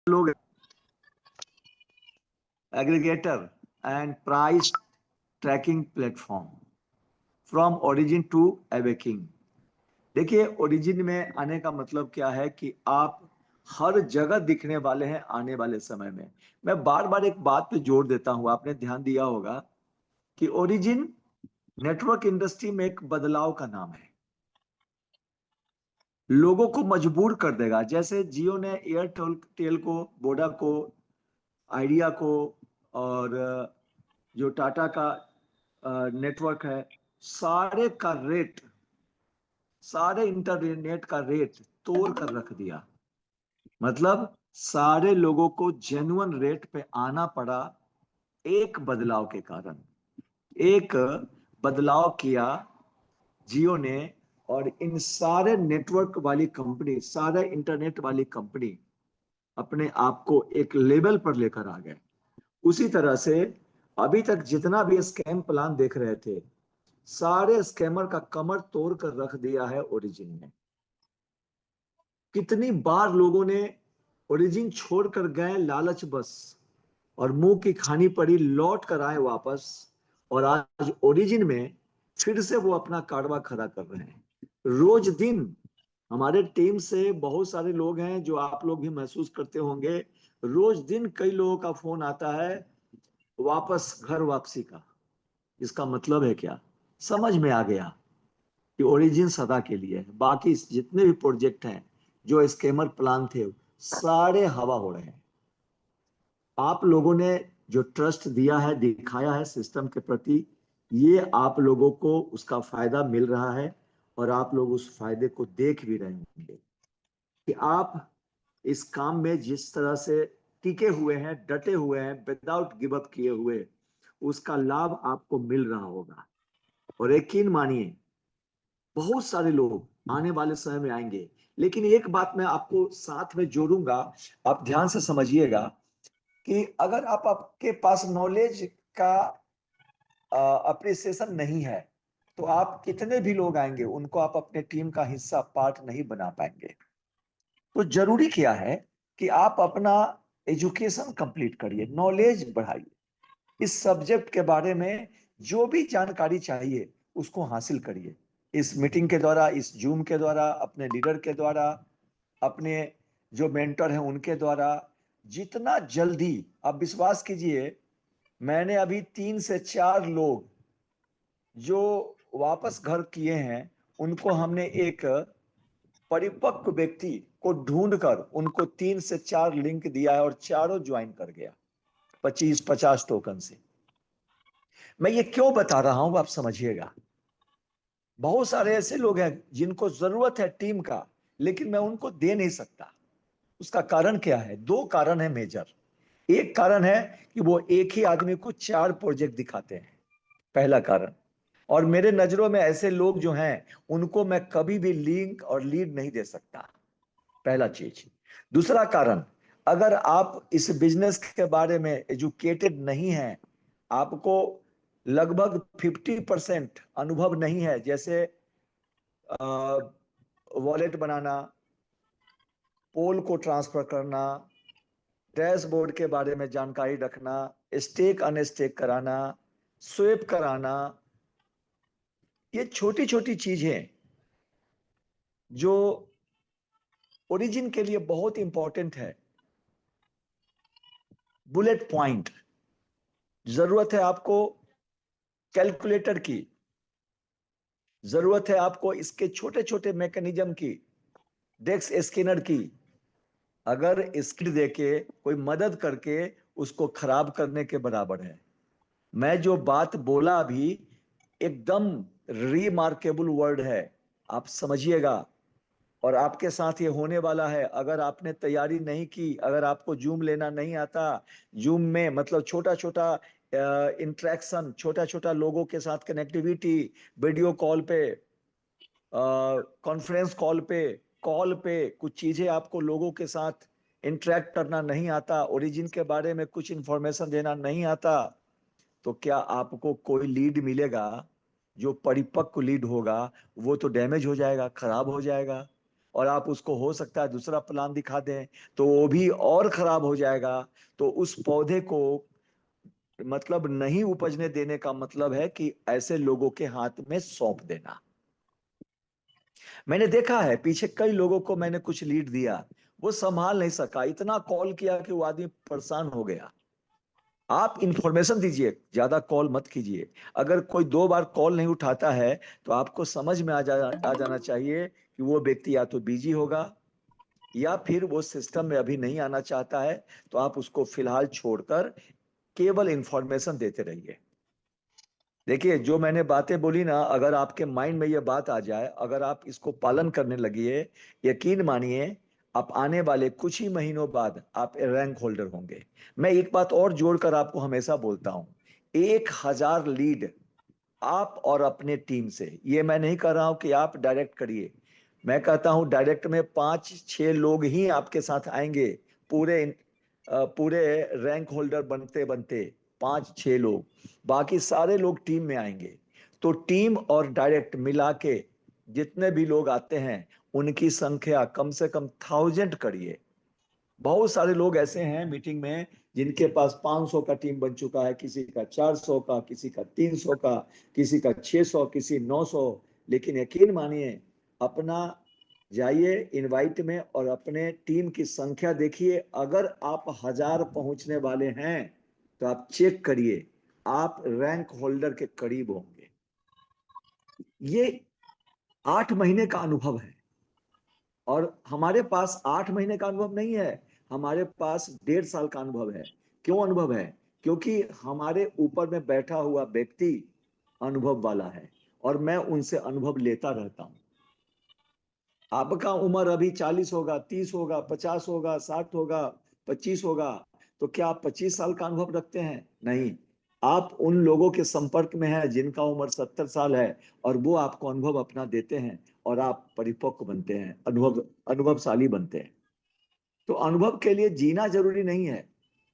लोग aggregator and price tracking platform from origin to awaking. देखिए, origin में आने का मतलब क्या है कि आप हर जगह दिखने वाले हैं आने वाले समय में। मैं बार बार एक बात पे जोर देता हूं, आपने ध्यान दिया होगा कि ओरिजिन नेटवर्क इंडस्ट्री में एक बदलाव का नाम है। लोगों को मजबूर कर देगा, जैसे जियो ने एयरटेल को, वोडा को, आइडिया को और जो टाटा का नेटवर्क है, सारे का रेट, सारे इंटरनेट का रेट तोड़ कर रख दिया। मतलब सारे लोगों को जेन्युइन रेट पे आना पड़ा एक बदलाव के कारण। एक बदलाव किया जियो ने, और इन सारे नेटवर्क वाली कंपनी, सारे इंटरनेट वाली कंपनी अपने आप को एक लेवल पर लेकर आ गए। उसी तरह से अभी तक जितना भी स्कैम प्लान देख रहे थे, सारे स्कैमर का कमर तोड़ कर रख दिया है ओरिजिन ने। कितनी बार लोगों ने ओरिजिन छोड़कर गए लालच बस, और मुंह की खानी पड़ी, लौट कर आए वापस, और आज ओरिजिन में फिर से वो अपना कारवा खड़ा कर रहे हैं। रोज दिन हमारे टीम से बहुत सारे लोग हैं, जो आप लोग भी महसूस करते होंगे, रोज दिन कई लोगों का फोन आता है वापस घर वापसी का। इसका मतलब है क्या? समझ में आ गया कि ओरिजिन सदा के लिए है। बाकी जितने भी प्रोजेक्ट हैं, जो स्कैमर प्लान थे, सारे हवा हो रहे हैं। आप लोगों ने जो ट्रस्ट दिया है, दिखाया है सिस्टम के प्रति, ये आप लोगों को उसका फायदा मिल रहा है, और आप लोग उस फायदे को देख भी रहे होंगे कि आप इस काम में जिस तरह से टिके हुए हैं, डटे हुए हैं, विदाउट गिव अप किए हुए, उसका लाभ आपको मिल रहा होगा। और यकीन मानिए, बहुत सारे लोग आने वाले समय में आएंगे। लेकिन एक बात मैं आपको साथ में जोड़ूंगा, आप ध्यान से समझिएगा कि अगर आपके पास नॉलेज का अप्रिसिएशन नहीं है, तो आप कितने भी लोग आएंगे, उनको आप अपने टीम का हिस्सा, पार्ट नहीं बना पाएंगे। तो जरूरी क्या है कि आप अपना एजुकेशन कंप्लीट करिए, नॉलेज बढ़ाइए, इस सब्जेक्ट के बारे में जो भी जानकारी चाहिए उसको हासिल करिए। इस मीटिंग के द्वारा, इस जूम के द्वारा, अपने लीडर के द्वारा, अपने जो मेंटर हैं उनके द्वारा, जितना जल्दी। आप विश्वास कीजिए, मैंने अभी 3 से 4 लोग जो वापस घर किए हैं, उनको हमने एक परिपक्व व्यक्ति को ढूंढकर उनको 3 से 4 लिंक दिया है, और चारों ज्वाइन कर गया 25-50 टोकन से। मैं ये क्यों बता रहा हूं, आप समझिएगा। बहुत सारे ऐसे लोग हैं जिनको जरूरत है टीम का, लेकिन मैं उनको दे नहीं सकता। उसका कारण क्या है? 2 कारण है मेजर। एक कारण है कि वो एक ही आदमी को 4 प्रोजेक्ट दिखाते हैं, पहला कारण। और मेरे नजरों में ऐसे लोग जो हैं, उनको मैं कभी भी लिंक और लीड नहीं दे सकता, पहला चीज। दूसरा कारण, अगर आप इस बिजनेस के बारे में एजुकेटेड नहीं हैं, आपको लगभग 50% अनुभव नहीं है, जैसे वॉलेट बनाना, पोल को ट्रांसफर करना, डैशबोर्ड के बारे में जानकारी रखना, स्टेक अनस्टेक कराना, स्वेप कराना, ये छोटी छोटी चीजें जो ओरिजिन के लिए बहुत इंपॉर्टेंट है। बुलेट पॉइंट, जरूरत है आपको कैलकुलेटर की, जरूरत है आपको इसके छोटे छोटे मैकेनिज्म की, डेस्क स्कैनर की। अगर स्किल देके, कोई मदद करके उसको खराब करने के बराबर है। मैं जो बात बोला अभी, एकदम रिमार्केबल वर्ड है, आप समझिएगा। और आपके साथ ये होने वाला है। अगर आपने तैयारी नहीं की, अगर आपको जूम लेना नहीं आता, जूम में मतलब छोटा छोटा इंटरेक्शन, छोटा छोटा लोगों के साथ कनेक्टिविटी, वीडियो कॉल पे, कॉन्फ्रेंस कॉल पे कुछ चीजें आपको लोगों के साथ इंटरेक्ट करना नहीं आता, ओरिजिन के बारे में कुछ इंफॉर्मेशन देना नहीं आता, तो क्या आपको कोई लीड मिलेगा? जो परिपक्व लीड होगा वो तो डैमेज हो जाएगा, खराब हो जाएगा। और आप उसको हो सकता है दूसरा प्लान दिखा दें तो वो भी और खराब हो जाएगा। तो उस पौधे को मतलब नहीं उपजने देने का मतलब है कि ऐसे लोगों के हाथ में सौंप देना। मैंने देखा है पीछे कई लोगों को मैंने कुछ लीड दिया, वो संभाल नहीं सका, इतना कॉल किया कि वो आदमी परेशान हो गया। आप इंफॉर्मेशन दीजिए, ज्यादा कॉल मत कीजिए। अगर कोई 2 बार कॉल नहीं उठाता है तो आपको समझ में आ जाना चाहिए कि वो व्यक्ति या तो बिजी होगा या फिर वो सिस्टम में अभी नहीं आना चाहता है। तो आप उसको फिलहाल छोड़कर केवल इंफॉर्मेशन देते रहिए। देखिए जो मैंने बातें बोली ना, अगर आपके माइंड में ये बात आ जाए, अगर आप इसको पालन करने लगिए, यकीन मानिए आप आने वाले कुछ ही महीनों बाद आप रैंक होल्डर होंगे। मैं एक बात और जोड़कर आपको हमेशा बोलता हूं, 1,000 लीड आप और अपने टीम से, ये मैं नहीं कर रहा हूं कि आप डायरेक्ट करिए। मैं कहता हूं डायरेक्ट में 5-6 लोग ही आपके साथ आएंगे। पूरे पूरे रैंक होल्डर बनते बनते 5-6 लोग, बाकी सारे लोग टीम में आएंगे। तो टीम और डायरेक्ट मिला के जितने भी लोग आते हैं उनकी संख्या कम से कम 1000 करिए। बहुत सारे लोग ऐसे हैं मीटिंग में जिनके पास 500 का टीम बन चुका है, किसी का 400 का, किसी का 300 का, किसी का 600, किसी 900। लेकिन यकीन मानिए, अपना जाइए इनवाइट में और अपने टीम की संख्या देखिए। अगर आप 1000 पहुंचने वाले हैं तो आप चेक करिए, आप रैंक होल्डर के करीब होंगे। ये 8 महीने का अनुभव है और हमारे पास 8 महीने का अनुभव नहीं है, हमारे पास 1.5 साल का अनुभव है। क्यों अनुभव है? क्योंकि हमारे ऊपर में बैठा हुआ व्यक्ति अनुभव वाला है और मैं उनसे अनुभव लेता रहता हूं। आपका उम्र अभी 40 होगा, 30 होगा, 50 होगा, 60 होगा, 25 होगा, तो क्या आप 25 साल का अनुभव रखते हैं? नहीं। आप उन लोगों के संपर्क में हैं जिनका उम्र 70 साल है और वो आपको अनुभव अपना देते हैं और आप परिपक्व बनते हैं, अनुभवशाली बनते हैं। तो अनुभव के लिए जीना जरूरी नहीं है,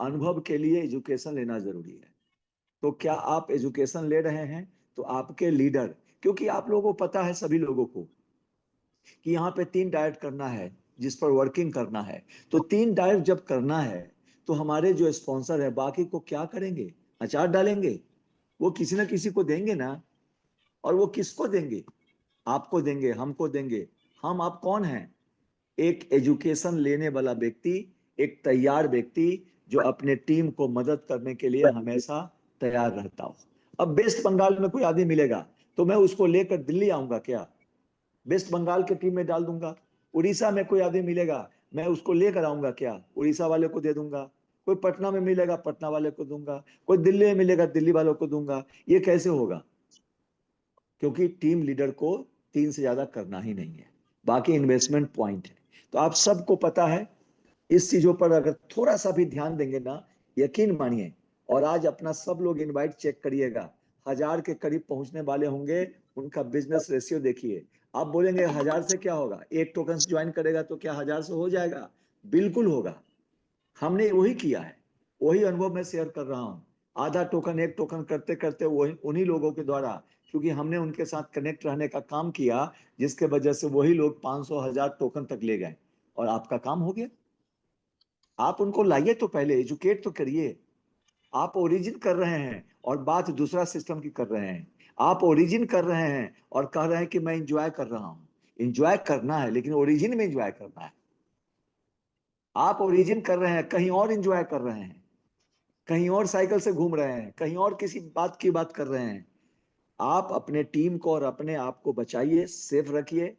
अनुभव के लिए एजुकेशन लेना जरूरी है। तो क्या आप एजुकेशन ले रहे हैं? तो आपके लीडर, क्योंकि आप लोगों को पता है सभी लोगों को कि यहाँ पे 3 डाइट करना है जिस पर वर्किंग करना है। तो 3 डाइट जब करना है तो हमारे जो स्पॉन्सर है बाकी को क्या करेंगे? अचार डालेंगे? वो किसी ना किसी को देंगे ना। और वो किसको देंगे? आपको देंगे, हमको देंगे। हम आप कौन हैं? एक एजुकेशन लेने वाला व्यक्ति, एक तैयार व्यक्ति जो अपने टीम को मदद करने के लिए हमेशा तैयार रहता हो। अब वेस्ट बंगाल में कोई आदमी मिलेगा तो मैं उसको लेकर दिल्ली आऊंगा क्या? वेस्ट बंगाल के टीम में डाल दूंगा। उड़ीसा में कोई आदमी मिलेगा, मैं उसको लेकर आऊंगा क्या? उड़ीसा वाले को दे दूंगा। कोई पटना में मिलेगा, पटना वाले को दूंगा। कोई दिल्ली में मिलेगा, दिल्ली वालों को दूंगा। ये कैसे होगा? क्योंकि टीम लीडर को 3 से ज्यादा करना ही नहीं है, बाकी इन्वेस्टमेंट पॉइंट है। तो आप सबको पता है, इस चीजों पर अगर थोड़ा सा भी ध्यान देंगे ना, यकीन मानिए। और आज अपना सब लोग इनवाइट चेक करिएगा, 1000 के करीब पहुंचने वाले होंगे। उनका बिजनेस रेशियो देखिए। आप बोलेंगे 1000 से क्या होगा, एक टोकन से ज्वाइन करेगा तो क्या 1000 से हो जाएगा? बिल्कुल होगा। हमने वही किया है, वही अनुभव मैं शेयर कर रहा हूँ। आधा टोकन, एक टोकन करते करते वही उन्हीं लोगों के द्वारा, क्योंकि हमने उनके साथ कनेक्ट रहने का काम किया, जिसके वजह से वही लोग 500 1000 टोकन तक ले गए और आपका काम हो गया। आप उनको लाइए तो पहले एजुकेट तो करिए। आप ओरिजिन कर रहे हैं और बात दूसरा सिस्टम की कर रहे हैं। आप ओरिजिन कर रहे हैं और कह रहे हैं कि मैं इंजॉय कर रहा हूं। इंजॉय करना है लेकिन ओरिजिन में इंजॉय करना है। आप ओरिजिन कर रहे हैं, कहीं और इंजॉय कर रहे हैं, कहीं और साइकिल से घूम रहे हैं, कहीं और किसी बात की बात कर रहे हैं। आप अपने टीम को और अपने आप को बचाइए, सेफ रखिए।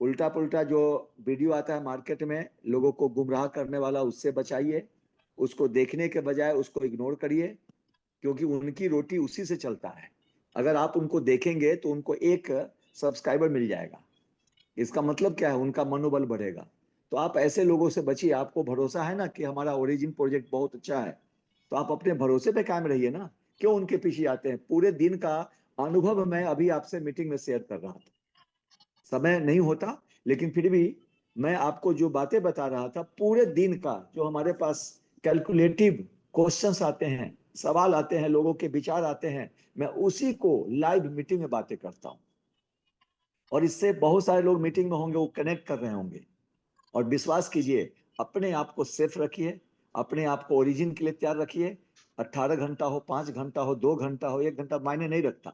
उल्टा पुल्टा जो वीडियो आता है मार्केट में लोगों को गुमराह करने वाला, उससे बचाइए। उसको देखने के बजाय उसको इग्नोर करिए, क्योंकि उनकी रोटी उसी से चलता है। अगर आप उनको देखेंगे तो उनको एक सब्सक्राइबर मिल जाएगा, इसका मतलब क्या है? उनका मनोबल बढ़ेगा। तो आप ऐसे लोगों से बचिए। आपको भरोसा है ना कि हमारा ओरिजिन प्रोजेक्ट बहुत अच्छा है, तो आप अपने भरोसे पे कायम रहिए ना। क्यों उनके पीछे आते हैं? पूरे दिन का अनुभव मैं अभी आपसे मीटिंग में शेयर कर रहा था, समय नहीं होता लेकिन फिर भी मैं आपको जो बातें बता रहा था, पूरे दिन का जो हमारे पास कैलकुलेटिव क्वेश्चंस आते हैं, सवाल आते हैं, लोगों के विचार आते हैं, मैं उसी को लाइव मीटिंग में बातें करता हूं। और इससे बहुत सारे लोग मीटिंग में होंगे, वो कनेक्ट कर रहे होंगे। और विश्वास कीजिए, अपने आप को सेफ रखिए, अपने आप को ओरिजिन के लिए तैयार रखिए। 18 घंटा हो, 5 घंटा हो, 2 घंटा हो, 1 घंटा मायने नहीं रखता।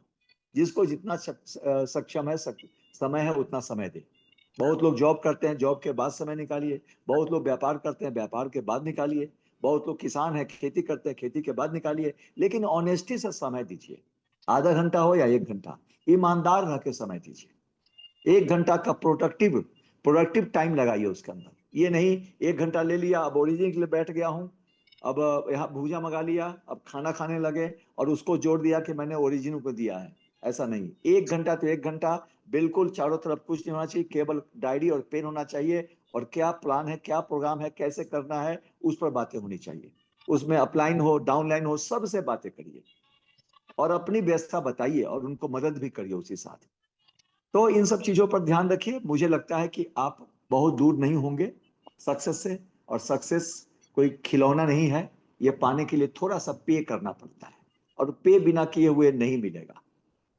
जिसको जितना सक्षम है, समय है, उतना समय दे। बहुत लोग जॉब करते हैं, जॉब के बाद समय निकालिए। बहुत लोग व्यापार करते हैं, व्यापार के बाद निकालिए। बहुत लोग किसान हैं, खेती करते हैं, खेती के बाद निकालिए। लेकिन ऑनेस्टी से समय दीजिए। आधा घंटा हो या 1 घंटा, ईमानदार रह के समय दीजिए। 1 घंटा का प्रोडक्टिव टाइम लगाइए उसके अंदर। ये नहीं 1 घंटा ले लिया, अब ओरिजिन के लिए बैठ गया हूं, अब यहाँ भूजा मंगा लिया, अब खाना खाने लगे और उसको जोड़ दिया कि मैंने ओरिजिन को दिया है। ऐसा नहीं। 1 घंटा तो 1 घंटा, बिल्कुल चारों तरफ कुछ नहीं होना चाहिए, केवल डायरी और पेन होना चाहिए। और क्या प्लान है, क्या प्रोग्राम है, कैसे करना है, उस पर बातें होनी चाहिए। उसमें अपलाइन हो, डाउनलाइन हो, सबसे बातें करिए और अपनी व्यवस्था बताइए और उनको मदद भी करिए उसी साथ। तो इन सब चीजों पर ध्यान रखिए। मुझे लगता है कि आप बहुत दूर नहीं होंगे सक्सेस से। और सक्सेस कोई खिलौना नहीं है, ये पाने के लिए थोड़ा सा पे करना पड़ता है, और पे बिना किए हुए नहीं मिलेगा।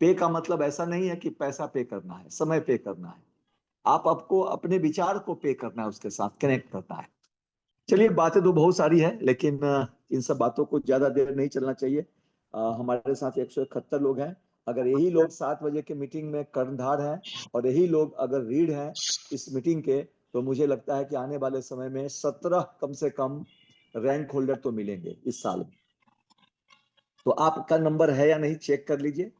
पे का मतलब ऐसा नहीं है कि पैसा पे करना है, समय पे करना है। आपको अपने विचार को पे करना है, उसके साथ कनेक्ट करना है। चलिए, बातें तो बहुत सारी है, लेकिन इन सब बातों को ज्यादा देर नहीं चलना चाहिए। हमारे साथ 171 लोग हैं। अगर यही लोग 7 बजे के मीटिंग में कर्णधार हैं और यही लोग अगर रीड हैं इस मीटिंग के, तो मुझे लगता है कि आने वाले समय में 17 कम से कम रैंक होल्डर तो मिलेंगे इस साल में। तो आपका नंबर है या नहीं चेक कर लीजिए।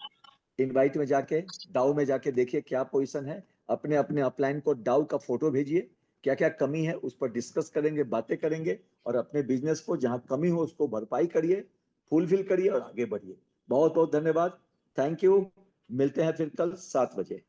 इनवाइट में जाके, डाउ में जाके देखिए क्या पोजीशन है। अपने अपने अपलाइन को डाउ का फोटो भेजिए, क्या क्या कमी है उस पर डिस्कस करेंगे, बातें करेंगे। और अपने बिजनेस को जहां कमी हो उसको भरपाई करिए, फुलफिल करिए और आगे बढ़िए। बहुत बहुत धन्यवाद। Thank you. मिलते हैं फिर कल 7 बजे।